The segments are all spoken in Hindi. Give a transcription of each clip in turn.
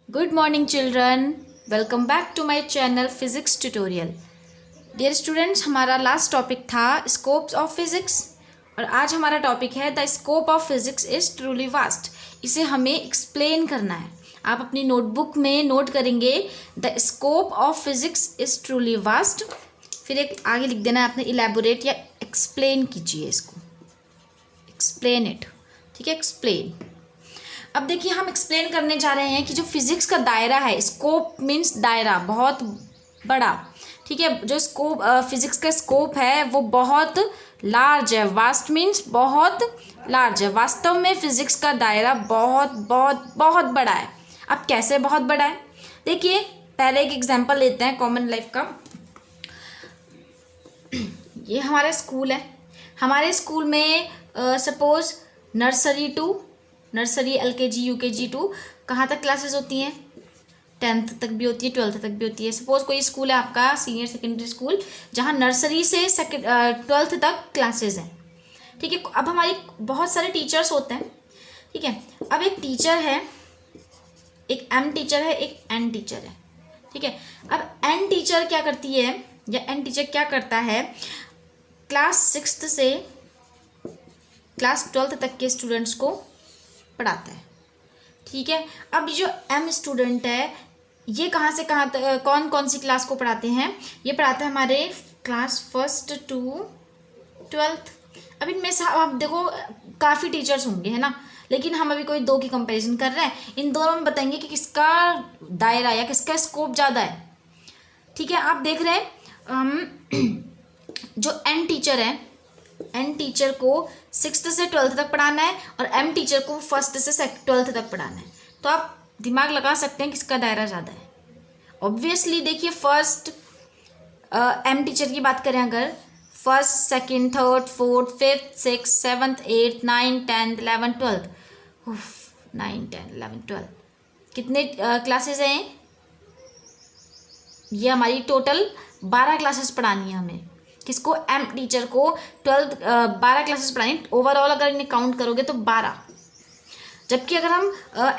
Good morning children. Welcome back to my channel Physics Tutorial. Dear students, हमारा लास्ट टॉपिक था स्कोप्स ऑफ फिजिक्स और आज हमारा टॉपिक है the scope of physics is truly vast. इसे हमें एक्सप्लेन करना है। आप अपनी नोटबुक में नोट करेंगे the scope of physics is truly vast, फिर एक आगे लिख देना है आपने इलेबोरेट या एक्सप्लेन कीजिए इसको, एक्सप्लेन इट। ठीक है, एक्सप्लेन। अब देखिए हम एक्सप्लेन करने जा रहे हैं कि जो फिजिक्स का दायरा है, स्कोप मीन्स दायरा, बहुत बड़ा। ठीक है, जो स्कोप फिजिक्स का स्कोप है वो बहुत लार्ज है। वास्ट मीन्स बहुत लार्ज है। वास्तव में फिजिक्स का दायरा बहुत बहुत बहुत बड़ा है। अब कैसे बहुत बड़ा है, देखिए पहले एक एग्जांपल लेते हैं कॉमन लाइफ का। ये हमारा स्कूल है। हमारे स्कूल में suppose nursery LKG UKG to कहाँ तक क्लासेस होती हैं? 10th तक भी होती है, 12th तक भी होती है। सपोज कोई स्कूल है आपका सीनियर सेकेंडरी स्कूल जहाँ नर्सरी से 12th तक क्लासेस हैं। ठीक है, अब हमारी बहुत सारे टीचर्स होते हैं। ठीक है, अब एक टीचर है, एक M टीचर है, एक N टीचर है। ठीक है, अब N टीचर क्या करती है या N टीचर क्या करता है, क्लास 6th से क्लास 12th तक के स्टूडेंट्स को पढ़ाता है। ठीक है, अब जो M स्टूडेंट है ये कहाँ से कहाँ तक, कौन कौन सी क्लास को पढ़ाते हैं? ये पढ़ाते हैं हमारे क्लास 1st to 12th। अब इनमें से आप देखो काफ़ी टीचर्स होंगे, है ना, लेकिन हम अभी कोई दो की कंपैरिजन कर रहे हैं। इन दोनों में बताएंगे कि किसका दायरा या किसका स्कोप ज़्यादा है। ठीक है, आप देख रहे हैं जो N टीचर है, N टीचर को 6th से 12th तक पढ़ाना है और M टीचर को 1st से 12th तक पढ़ाना है। तो आप दिमाग लगा सकते हैं किसका दायरा ज़्यादा है। ऑब्वियसली देखिए फर्स्ट M टीचर की बात करें अगर, 1st, 2nd, 3rd, 4th, 5th, 6th, 7th, 8th, 9th, 10th, 11th, 12th, 9, 10, 11, 12 कितने क्लासेस हैं? ये हमारी टोटल 12 क्लासेस पढ़ानी है हमें। किसको? M टीचर को 12 क्लासेस पढ़ानी। ओवरऑल अगर इन्हें काउंट करोगे तो 12। जबकि अगर हम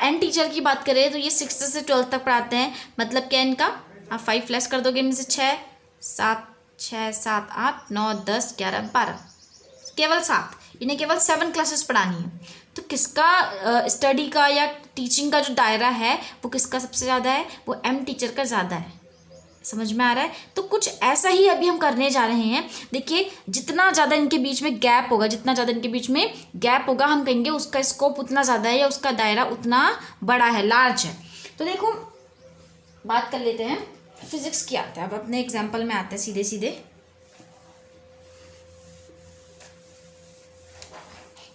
N टीचर की बात करें तो ये 6th से 12th तक पढ़ाते हैं। मतलब क्या इनका, आप 5 लेस कर दोगे इनमें से 6, 7, 8, 9, 10, 11, 12, केवल 7। इन्हें केवल 7 क्लासेस पढ़ानी है। तो किसका स्टडी का या टीचिंग का जो दायरा है वो किसका सबसे ज़्यादा है? वो M टीचर का ज़्यादा है। समझ में आ रहा है? तो कुछ ऐसा ही अभी हम करने जा रहे हैं। देखिए जितना ज़्यादा इनके बीच में गैप होगा, जितना ज़्यादा इनके बीच में गैप होगा, हम कहेंगे उसका स्कोप उतना ज़्यादा है या उसका दायरा उतना बड़ा है, लार्ज है। तो देखो बात कर लेते हैं फिजिक्स की आते हैं। अब अपने एग्जाम्पल में आते हैं सीधे सीधे।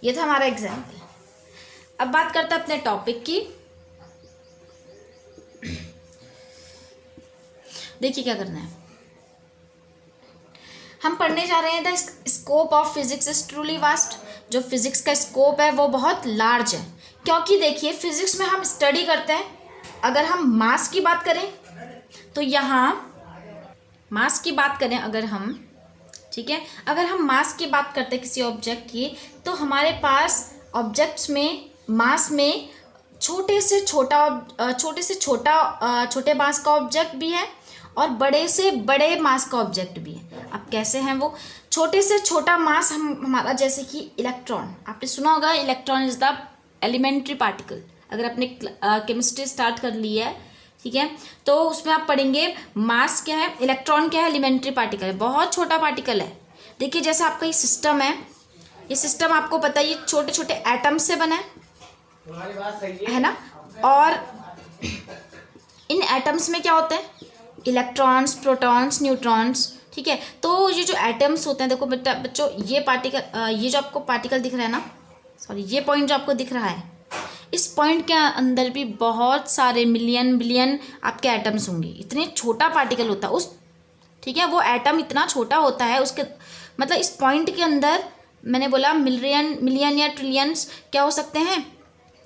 ये था हमारा एग्जाम्पल। अब बात करते हैं अपने टॉपिक की। देखिए क्या करना है, हम पढ़ने जा रहे हैं the scope of physics is truly vast. जो फिजिक्स का स्कोप है वो बहुत लार्ज है, क्योंकि देखिए फिजिक्स में हम स्टडी करते हैं। अगर हम मास की बात करें तो यहाँ मास की बात करें अगर हम, ठीक है, अगर हम मास की बात करते हैं किसी ऑब्जेक्ट की, तो हमारे पास ऑब्जेक्ट्स में मास में छोटे से छोटे मास का ऑब्जेक्ट भी है और बड़े से बड़े मास का ऑब्जेक्ट भी है। अब कैसे हैं वो? छोटे से छोटा मास हमारा जैसे कि इलेक्ट्रॉन, आपने सुना होगा electron is the elementary particle. अगर आपने केमिस्ट्री स्टार्ट कर ली है, ठीक है, तो उसमें आप पढ़ेंगे मास क्या है, इलेक्ट्रॉन क्या है, एलिमेंट्री पार्टिकल है, बहुत छोटा पार्टिकल है। देखिए जैसे आपका ये सिस्टम है, ये सिस्टम आपको पता है ये छोटे छोटे एटम्स से बना है ना, और इन एटम्स में क्या होते हैं? Electrons, protons, neutrons. ठीक है, तो ये जो एटम्स होते हैं, देखो बच्चों ये पार्टिकल, ये जो आपको पार्टिकल दिख रहा है ना, सॉरी ये पॉइंट जो आपको दिख रहा है, इस पॉइंट के अंदर भी बहुत सारे मिलियन बिलियन आपके एटम्स होंगे। इतने छोटा पार्टिकल होता है उस, ठीक है, वो एटम इतना छोटा होता है उसके, मतलब इस पॉइंट के अंदर मैंने बोला मिलियन या ट्रिलियंस क्या हो सकते हैं?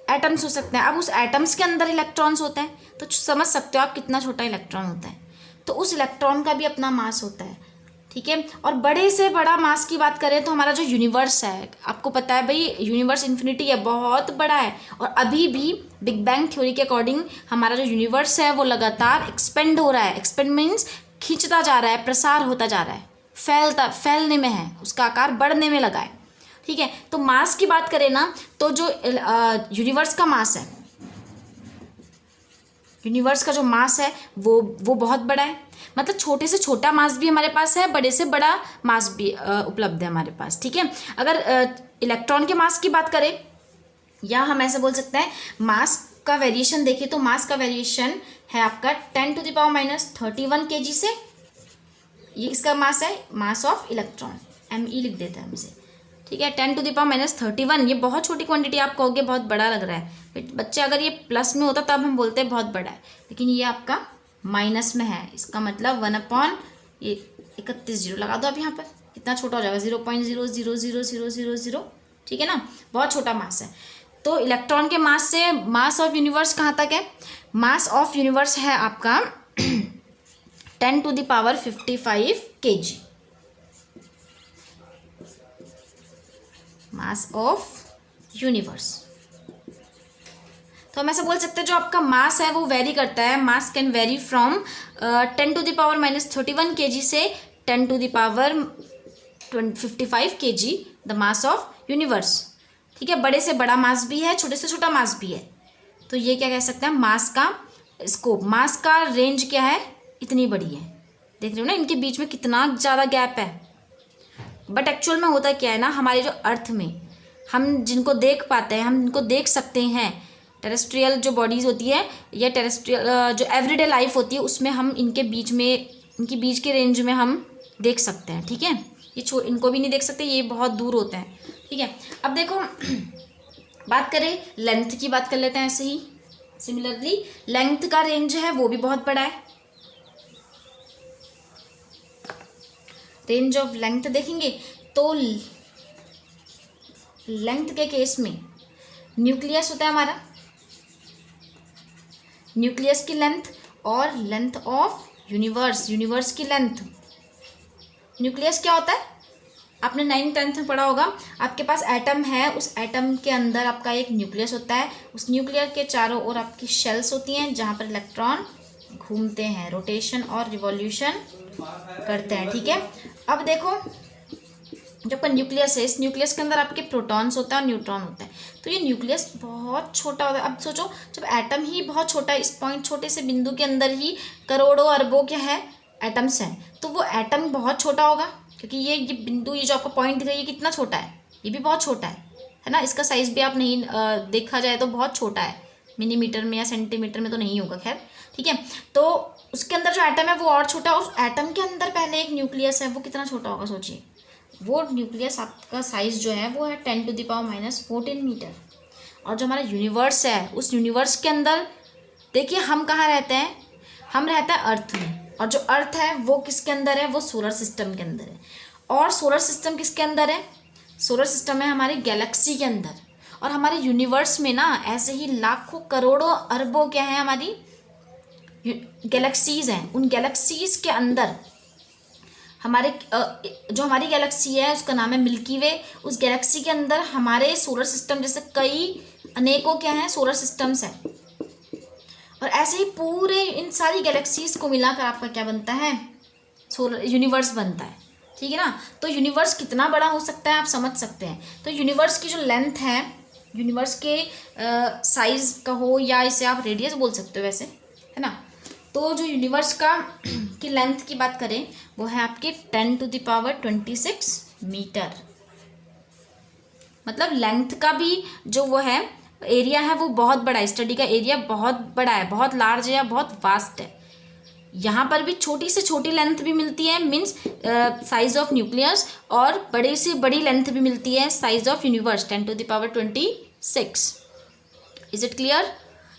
एटम्स हो सकते हैं। अब उस एटम्स के अंदर इलेक्ट्रॉन्स होते हैं, तो समझ सकते हो आप कितना छोटा इलेक्ट्रॉन होता है। तो उस इलेक्ट्रॉन का भी अपना मास होता है। ठीक है। और बड़े से बड़ा मास की बात करें तो हमारा जो यूनिवर्स है, आपको पता है भाई यूनिवर्स इन्फिनिटी है, बहुत बड़ा है। और अभी भी बिग बैंग थ्योरी के अकॉर्डिंग हमारा जो यूनिवर्स है वो लगातार एक्सपेंड हो रहा है। एक्सपेंड मीन्स खींचता जा रहा है, प्रसार होता जा रहा है, फैलने में है, उसका आकार बढ़ने में लगा है। ठीक है। तो मास की बात करें ना तो जो यूनिवर्स का मास है, यूनिवर्स का जो मास है वो बहुत बड़ा है। मतलब छोटे से छोटा मास भी हमारे पास है, बड़े से बड़ा मास भी उपलब्ध है हमारे पास। ठीक है। अगर इलेक्ट्रॉन के मास की बात करें, या हम ऐसे बोल सकते हैं मास का वेरिएशन देखिए तो मास का वेरिएशन है आपका 10⁻³ kg से। ये इसका मास है, मास ऑफ इलेक्ट्रॉन, Me लिख देते हैं हम इसे। ठीक है। 10⁻31, ये बहुत छोटी क्वांटिटी, आप कहोगे बहुत बड़ा लग रहा है बच्चे, अगर ये प्लस में होता तब हम बोलते हैं बहुत बड़ा है, लेकिन ये आपका माइनस में है। इसका मतलब 1/31 लगा दो आप यहाँ पर, कितना छोटा हो जाएगा, 0.00000। ठीक है ना, बहुत छोटा मास है। तो इलेक्ट्रॉन के मास से मास ऑफ यूनिवर्स कहाँ तक है? मास ऑफ यूनिवर्स है आपका 10⁵ kg, मास ऑफ यूनिवर्स। तो हम ऐसा बोल सकते हैं जो आपका मास है वो वेरी करता है, मास कैन वेरी फ्रॉम 10⁻³ kg से 10⁵ kg, the mass of universe. ठीक है। बड़े से बड़ा मास भी है, छोटे से छोटा मास भी है। तो ये क्या कह सकते हैं, मास का स्कोप, मास का रेंज क्या है, इतनी बड़ी है। देख रहे हो ना इनके बीच में कितना ज़्यादा गैप है। बट एक्चुअल में होता क्या है ना, हमारे जो अर्थ में हम जिनको देख पाते हैं, हम जिनको देख सकते हैं, टेरेस्ट्रियल जो बॉडीज़ होती है या टेरेस्ट्रियल जो एवरीडे लाइफ होती है, उसमें हम इनके बीच के रेंज में हम देख सकते हैं। ठीक है। ये इनको भी नहीं देख सकते, ये बहुत दूर होते हैं। ठीक है। अब देखो बात करें लेंथ की, बात कर लेते हैं ऐसे ही सिमिलरली। लेंथ का रेंज है वो भी बहुत बड़ा है। रेंज ऑफ लेंथ देखेंगे तो लेंथ के केस में न्यूक्लियस होता है हमारा, न्यूक्लियस की लेंथ और लेंथ ऑफ यूनिवर्स, यूनिवर्स की लेंथ। न्यूक्लियस क्या होता है, आपने 9th-10th में पढ़ा होगा। आपके पास एटम है, उस एटम के अंदर आपका एक न्यूक्लियस होता है। उस न्यूक्लियस के चारों ओर आपकी शेल्स होती हैं जहाँ पर इलेक्ट्रॉन घूमते हैं, रोटेशन और रिवॉल्यूशन करते हैं। ठीक है। अब देखो जो आपका न्यूक्लियस है, इस न्यूक्लियस के अंदर आपके प्रोटॉन्स होता है और न्यूट्रॉन होता है। तो ये न्यूक्लियस बहुत छोटा होता है। अब सोचो जब एटम ही बहुत छोटा है, इस पॉइंट छोटे से बिंदु के अंदर ही करोड़ों अरबों क्या है एटम्स हैं, तो वो एटम बहुत छोटा होगा, क्योंकि ये बिंदु, ये जो आपका पॉइंट दिख रहा है ये कितना छोटा है, ये भी बहुत छोटा है ना। इसका साइज़ भी आप नहीं देखा जाए तो बहुत छोटा है, मिलीमीटर में या सेंटीमीटर में तो नहीं होगा, खैर। ठीक है। तो उसके अंदर जो एटम है वो और छोटा, और उस एटम के अंदर पहले एक न्यूक्लियस है, वो कितना छोटा होगा सोचिए। वो न्यूक्लियस आपका साइज़ जो है वो है 10⁻⁴ मीटर। और जो हमारा यूनिवर्स है, उस यूनिवर्स के अंदर देखिए हम कहाँ रहते हैं, हम रहते हैं अर्थ में। और जो अर्थ है वो किसके अंदर है, वो सोलर सिस्टम के अंदर है। और सोलर सिस्टम किसके अंदर है, सोलर सिस्टम है हमारी गैलेक्सी के अंदर। और हमारे यूनिवर्स में ना ऐसे ही लाखों करोड़ों अरबों क्या है हमारी गैलेक्सीज़ हैं। उन गैलेक्सीज़ के अंदर हमारे जो हमारी गैलेक्सी है उसका नाम है मिल्की वे। उस गैलेक्सी के अंदर हमारे सोलर सिस्टम जैसे कई अनेकों क्या हैं सोलर सिस्टम्स हैं। और ऐसे ही पूरे इन सारी गैलेक्सीज को मिलाकर आपका क्या बनता है, सोलर यूनिवर्स बनता है। ठीक है ना। तो यूनिवर्स कितना बड़ा हो सकता है आप समझ सकते हैं। तो यूनिवर्स की जो लेंथ है, यूनिवर्स के साइज का हो या इसे आप रेडियस बोल सकते हो वैसे, है ना। तो जो यूनिवर्स का की लेंथ की बात करें वो है आपके 10⁻26 मीटर। मतलब लेंथ का भी जो वो है एरिया है वो बहुत बड़ा है, स्टडी का एरिया बहुत बड़ा है, बहुत लार्ज है या बहुत वास्ट है। यहाँ पर भी छोटी से छोटी लेंथ भी मिलती है, मीन्स साइज ऑफ न्यूक्लियस, और बड़े से बड़ी लेंथ भी मिलती है, size of universe 10⁻26। Is it clear?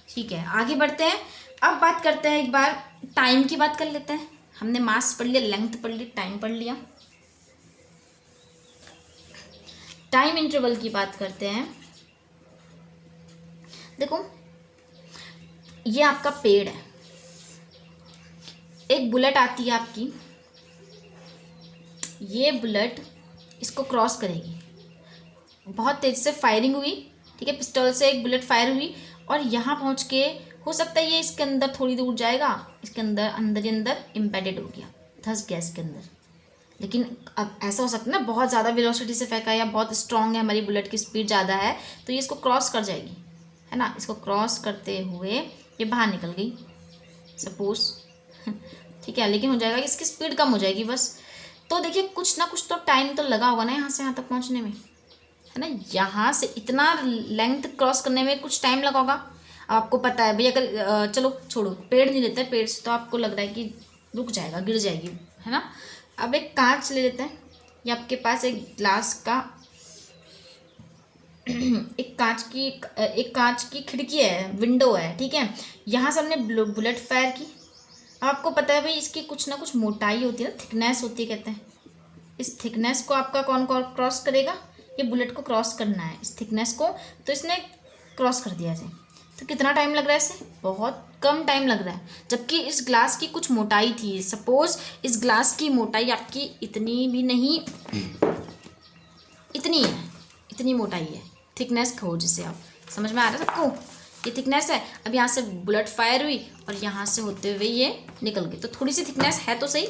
ठीक है, आगे बढ़ते हैं। अब बात करते हैं, एक बार टाइम की बात कर लेते हैं। हमने मास पढ़ लिया, लेंथ पढ़ ली, टाइम पढ़ लिया। टाइम इंटरवल की बात करते हैं। देखो ये आपका पेड़ है, एक बुलेट आती है आपकी, ये बुलेट इसको क्रॉस करेगी, बहुत तेज़ी से फायरिंग हुई, ठीक है, पिस्टल से एक बुलेट फायर हुई और यहाँ पहुँच के हो सकता है ये इसके अंदर थोड़ी दूर जाएगा, इसके अंदर अंदर ही अंदर इम्पेडेड हो गया, धंस गया इसके अंदर। लेकिन अब ऐसा हो सकता है ना, बहुत ज़्यादा वेलोसिटी से फेंका या बहुत स्ट्रॉन्ग है, हमारी बुलेट की स्पीड ज़्यादा है, तो ये इसको क्रॉस कर जाएगी, है ना। इसको क्रॉस करते हुए ये बाहर निकल गई सपोज, ठीक है, लेकिन हो जाएगा कि इसकी स्पीड कम हो जाएगी बस। तो देखिए कुछ ना कुछ तो टाइम तो लगा होगा ना यहाँ से यहाँ तक पहुँचने में, है ना। यहाँ से इतना लेंथ क्रॉस करने में कुछ टाइम लगा होगा। अब आपको पता है भाई, अगर चलो छोड़ो, पेड़ नहीं लेते, पेड़ से तो आपको लग रहा है कि रुक जाएगा, गिर जाएगी, है ना। अब एक कांच ले लेते हैं, ये आपके पास एक ग्लास का एक कांच की खिड़की है, विंडो है, ठीक है। यहाँ से हमने बुलेट फायर की। आपको पता है भाई इसकी कुछ ना कुछ मोटाई होती है ना, थिकनेस होती है कहते हैं। इस थिकनेस को आपका कौन क्रॉस करेगा, ये बुलेट को क्रॉस करना है इस थिकनेस को, तो इसने क्रॉस कर दिया जाए। तो कितना टाइम लग रहा है इसे, बहुत कम टाइम लग रहा है। जबकि इस ग्लास की कुछ मोटाई थी, सपोज इस ग्लास की मोटाई आपकी इतनी भी नहीं, इतनी है, इतनी मोटाई है, थिकनेस कहो जिसे, आप समझ में आ रहा है सबको, ये थिकनेस है। अब यहाँ से बुलेट फायर हुई और यहाँ से होते हुए ये निकल गई, तो थोड़ी सी थिकनेस है तो सही,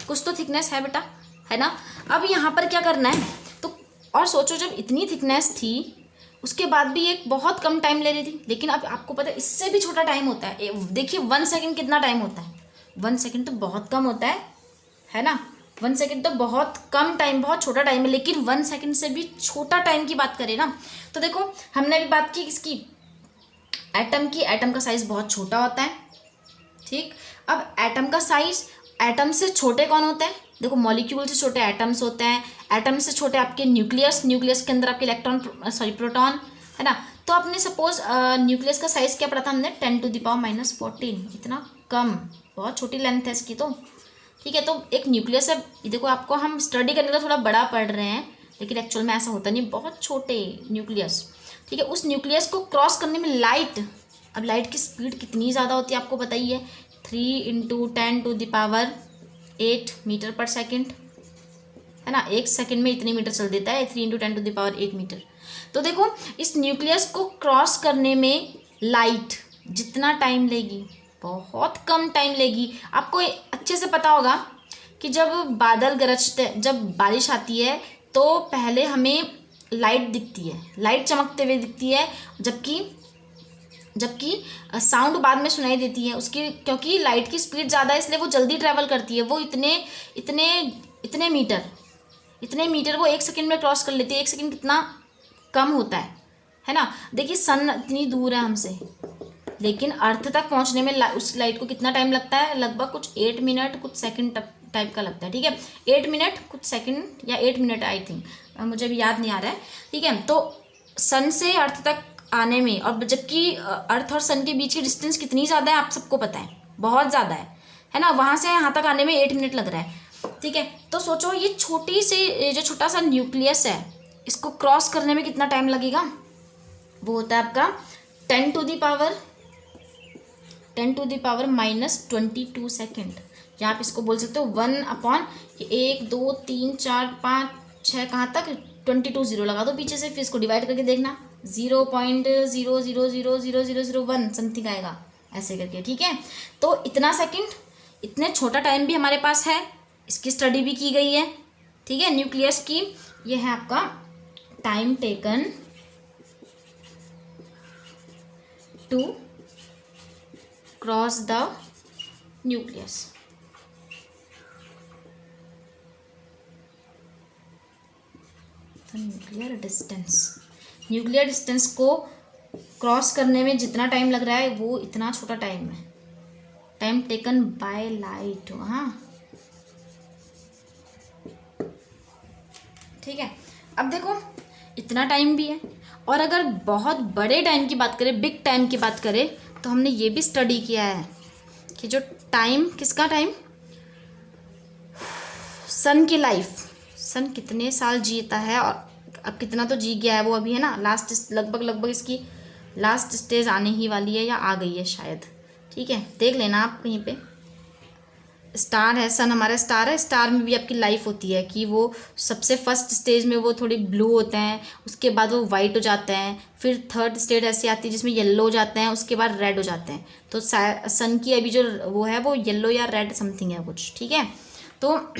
कुछ तो थिकनेस है बेटा, है ना। अब यहाँ पर क्या करना है, तो और सोचो जब इतनी थिकनेस थी उसके बाद भी एक बहुत कम टाइम ले रही थी, लेकिन अब आपको पता है इससे भी छोटा टाइम होता है। देखिए 1 सेकंड कितना टाइम होता है, 1 सेकंड तो बहुत कम होता है ना। 1 सेकंड तो बहुत कम टाइम, बहुत छोटा टाइम है, लेकिन 1 सेकंड से भी छोटा टाइम की बात करें ना, तो देखो हमने अभी बात की किसकी, एटम की। एटम का साइज बहुत छोटा होता है, ठीक। अब एटम का साइज, एटम से छोटे कौन होते हैं, देखो मॉलिक्यूल से छोटे एटम्स होते हैं, एटम से छोटे आपके न्यूक्लियस, न्यूक्लियस के अंदर आपके इलेक्ट्रॉन प्रोटॉन, है ना। तो आपने सपोज न्यूक्लियस का साइज क्या पढ़ा था हमने, 10⁻⁻14, इतना कम, बहुत छोटी लेंथ है इसकी तो, ठीक है। तो एक न्यूक्लियस है, देखो आपको हम स्टडी करने का थोड़ा बड़ा पढ़ रहे हैं, लेकिन एक्चुअल में ऐसा होता नहीं, बहुत छोटे न्यूक्लियस, ठीक है। उस न्यूक्लियस को क्रॉस करने में लाइट, अब लाइट की स्पीड कितनी ज़्यादा होती है आपको बताइए, 3 × 10⁸ मीटर पर सेकेंड, है ना। 1 सेकेंड में इतने मीटर चल देता है, 3 × 10⁸ मीटर। तो देखो इस न्यूक्लियस को क्रॉस करने में लाइट जितना टाइम लेगी, बहुत कम टाइम लेगी। आपको अच्छे से पता होगा कि जब बादल गरजते, जब बारिश आती है तो पहले हमें लाइट दिखती है, लाइट चमकते हुए दिखती है, जबकि साउंड बाद में सुनाई देती है उसकी, क्योंकि लाइट की स्पीड ज़्यादा है इसलिए वो जल्दी ट्रैवल करती है। वो इतने मीटर वो 1 सेकंड में क्रॉस कर लेती है। 1 सेकंड कितना कम होता है ना। देखिए सन इतनी दूर है हमसे, लेकिन अर्थ तक पहुंचने में उस लाइट को कितना टाइम लगता है, लगभग कुछ 8 मिनट कुछ सेकंड टाइप का लगता है, ठीक है। 8 मिनट कुछ सेकंड या 8 मिनट आई थिंक, मुझे भी याद नहीं आ रहा है, ठीक है। तो सन से अर्थ तक आने में, और जबकि अर्थ और सन के बीच की डिस्टेंस कितनी ज़्यादा है आप सबको पता है, बहुत ज़्यादा है ना। वहाँ से यहाँ तक आने में 8 मिनट लग रहा है, ठीक है। तो सोचो ये जो छोटा सा न्यूक्लियस है, इसको क्रॉस करने में कितना टाइम लगेगा, वो होता है आपका 10⁻⁻22 सेकेंड, या आप इसको बोल सकते हो 1/1 2 3 4 5 6, कहाँ तक 22 जीरो लगा दो पीछे से, फिर इसको डिवाइड करके देखना 0.00000001 समथिंग आएगा ऐसे करके, ठीक है। तो इतना सेकंड, इतने छोटा टाइम भी हमारे पास है, इसकी स्टडी भी की गई है, ठीक है, न्यूक्लियस की। ये है आपका time taken to cross the nucleus. Nuclear distance को क्रॉस करने में जितना टाइम लग रहा है वो इतना छोटा टाइम है, टाइम टेकन बाय लाइट, हाँ ठीक है। अब देखो इतना टाइम भी है, और अगर बहुत बड़े टाइम की बात करें, बिग टाइम की बात करें, तो हमने ये भी स्टडी किया है कि जो टाइम, किसका टाइम, सन की लाइफ, सन कितने साल जीता है, और अब कितना तो जी गया है वो अभी, है ना, लास्ट लगभग इसकी लास्ट स्टेज आने ही वाली है या आ गई है शायद, ठीक है, देख लेना आप कहीं पे। स्टार है, सन हमारा स्टार है, स्टार में भी आपकी लाइफ होती है कि वो सबसे फर्स्ट स्टेज में वो थोड़ी ब्लू होते हैं, उसके बाद वो वाइट हो जाते हैं, फिर थर्ड स्टेज ऐसी आती है जिसमें येलो हो जाते हैं, उसके बाद रेड हो जाते हैं। तो सन की अभी जो वो है वो येलो या रेड समथिंग है कुछ, ठीक है। तो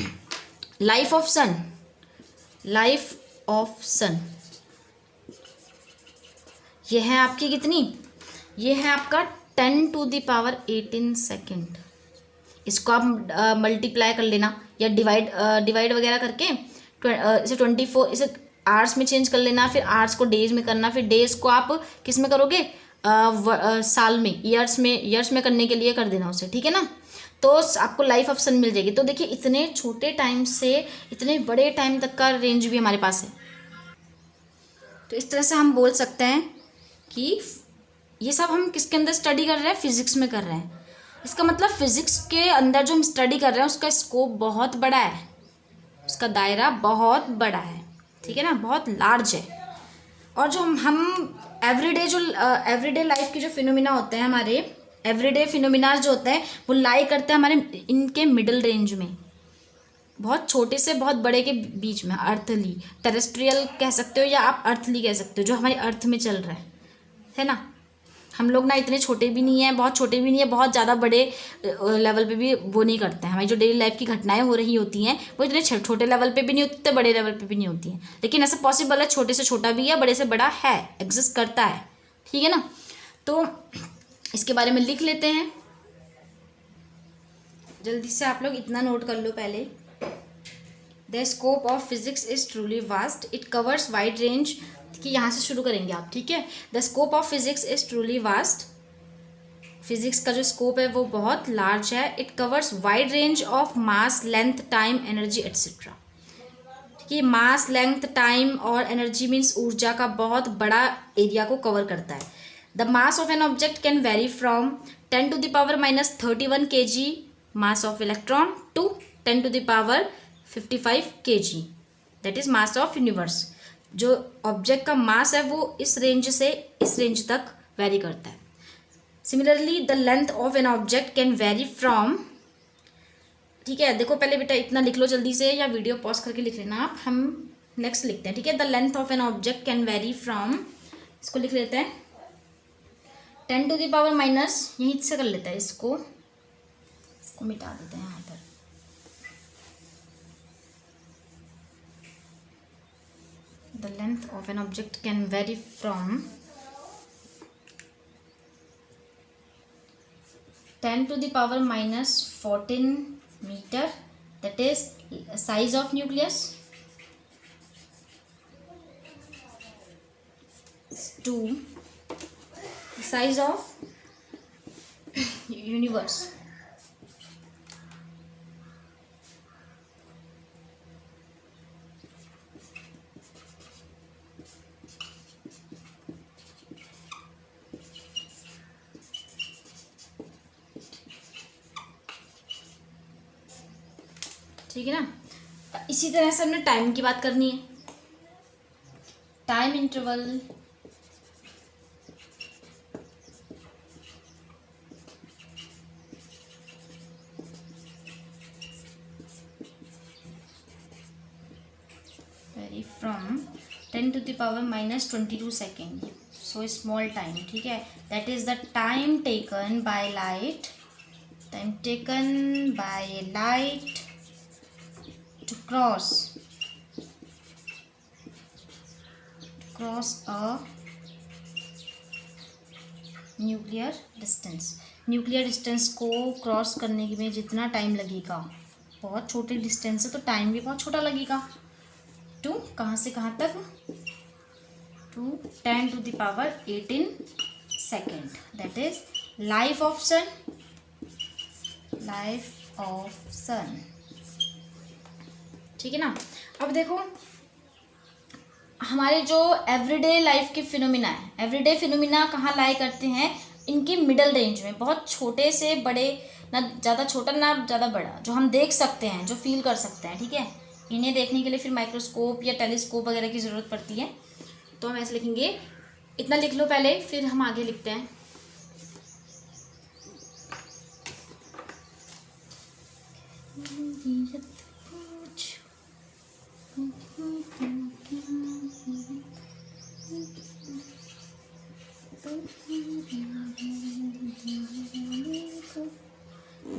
life of sun, life of sun ये है आपकी कितनी, ये है आपका 10⁻18 सेकेंड। इसको आप मल्टीप्लाई कर लेना या डिवाइड वगैरह करके इसे 24 इसे आवर्स में चेंज कर लेना, फिर आवर्स को डेज में करना, फिर डेज को आप किस में करोगे, साल में, ईयर्स में करने के लिए कर देना उसे, ठीक है ना। तो आपको लाइफ ऑफ सन मिल जाएगी। तो देखिए इतने छोटे टाइम से इतने बड़े टाइम तक का रेंज भी हमारे पास है। तो इस तरह से हम बोल सकते हैं कि ये सब हम किसके अंदर स्टडी कर रहे हैं, फिजिक्स में कर रहे हैं। इसका मतलब फिजिक्स के अंदर जो हम स्टडी कर रहे हैं उसका स्कोप बहुत बड़ा है, उसका दायरा बहुत बड़ा है, ठीक है ना, बहुत लार्ज है। और जो हम एवरीडे लाइफ की जो फिनोमिना होते हैं, हमारे एवरीडे फिनोमिना जो होते हैं वो लाई करते हैं हमारे इनके मिडिल रेंज में, बहुत छोटे से बहुत बड़े के बीच में। अर्थली टेरेस्ट्रियल कह सकते हो या आप अर्थली कह सकते हो, जो हमारे अर्थ में चल रहा है ना। हम लोग ना इतने छोटे भी नहीं हैं, बहुत छोटे भी नहीं है, बहुत ज़्यादा बड़े लेवल पे भी वो नहीं करते हैं। हमारी जो डेली लाइफ की घटनाएं हो रही होती हैं वो इतने छोटे लेवल पे भी नहीं होती, इतने बड़े लेवल पे भी नहीं होती हैं। लेकिन ऐसा पॉसिबल है, छोटे से छोटा भी है, बड़े से बड़ा है, एग्जिस्ट करता है, ठीक है ना। तो इसके बारे में लिख लेते हैं जल्दी से। आप लोग इतना नोट कर लो पहले। The scope of physics is truly vast, it covers wide range, कि यहाँ से शुरू करेंगे आप, ठीक है। The scope of physics is truly vast, physics का जो स्कोप है वो बहुत लार्ज है। It covers wide range of mass, length, time, energy etcetera. कि मास, लेंथ, टाइम और एनर्जी मीन्स ऊर्जा का बहुत बड़ा एरिया को कवर करता है। The mass of an object can vary from 10⁻31 kg mass of electron to 10⁻55 kg, that is mass of universe. जो ऑब्जेक्ट का मास है वो इस रेंज से इस रेंज तक वेरी करता है। Similarly the length of an object can vary from, ठीक है। देखो पहले बेटा इतना लिख लो जल्दी से, या वीडियो पॉज करके लिख लेना आप, हम नेक्स्ट लिखते हैं, ठीक है। The length of an object can vary from, इसको लिख लेते हैं 10⁻⁻, यहीं से कर लेते हैं, इसको मिटा देते हैं यहाँ पर। The length of an object can vary from 10⁻14 meter, that is size of nucleus, to size of universe। ठीक है ना। इसी तरह से हमने टाइम की बात करनी है। Time interval very from 10⁻22 second, so small time, ठीक है। That is the time taken by light, time taken by light to cross a nuclear distance. Nuclear distance को क्रॉस करने में जितना टाइम लगेगा, बहुत छोटे डिस्टेंस है तो टाइम भी बहुत छोटा लगेगा। टू कहाँ से कहाँ तक, to 10⁻18 second, that is life of sun, life of sun, ठीक है ना। अब देखो हमारे जो एवरीडे लाइफ के फिनोमिना है, एवरीडे फिनोमिना कहाँ लाई करते हैं, इनकी मिडल रेंज में, बहुत छोटे से बड़े, ना ज़्यादा छोटा ना ज़्यादा बड़ा, जो हम देख सकते हैं, जो फील कर सकते हैं, ठीक है। इन्हें देखने के लिए फिर माइक्रोस्कोप या टेलीस्कोप वगैरह की ज़रूरत पड़ती है। तो हम ऐसे लिखेंगे, इतना लिख लो पहले, फिर हम आगे लिखते हैं।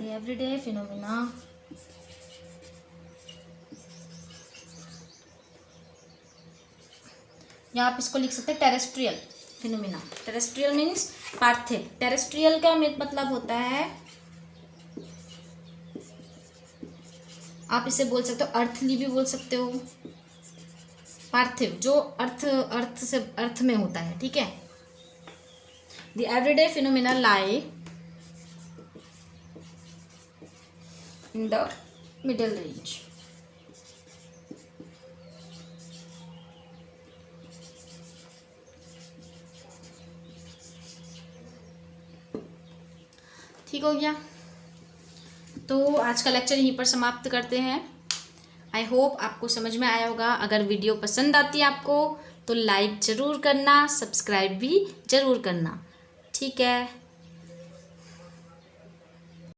Everyday phenomena. या आप इसको लिख सकते हैं टेरेस्ट्रियल फिनोमिना। टेरेस्ट्रियल मीन्स पार्थिव। टेरेस्ट्रियल का मतलब होता है, आप इसे बोल सकते हो अर्थली भी बोल सकते हो। पार्थिव जो अर्थ में होता है, ठीक है। The everyday phenomena lie in the middle range. ठीक हो गया। तो आज का लेक्चर यहीं पर समाप्त करते हैं। आई होप आपको समझ में आया होगा। अगर वीडियो पसंद आती है आपको तो लाइक ज़रूर करना, सब्सक्राइब भी ज़रूर करना, ठीक है।